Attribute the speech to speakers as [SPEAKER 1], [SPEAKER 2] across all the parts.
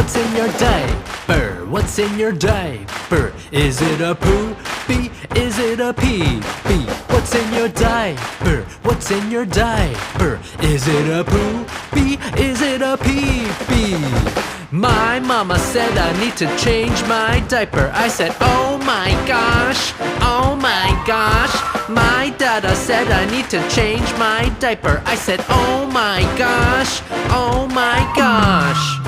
[SPEAKER 1] What's in your diaper? What's in your diaper? Is it a poopy? Is it a pee-pee? What's in your diaper? What's in your diaper? Is it a poopy? Is it a pee-pee? My mama said I need to change my diaper. I said, oh my gosh, oh my gosh. My dada said I need to change my diaper. I said, oh my gosh, oh my gosh.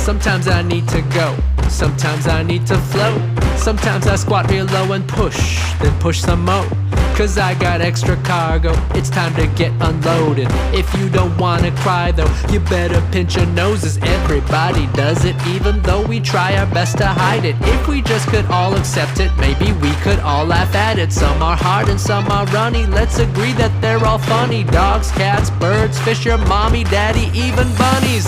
[SPEAKER 1] Sometimes I need to go, sometimes I need to float. Sometimes I squat real low and push, then push some more. Cause I got extra cargo, it's time to get unloaded. If you don't wanna cry though, you better pinch your noses. Everybody does it, even though we try our best to hide it. If we just could all accept it, maybe we could all laugh at it. Some are hard and some are runny, let's agree that they're all funny. Dogs, cats, birds, fish, your mommy, daddy, even bunnies.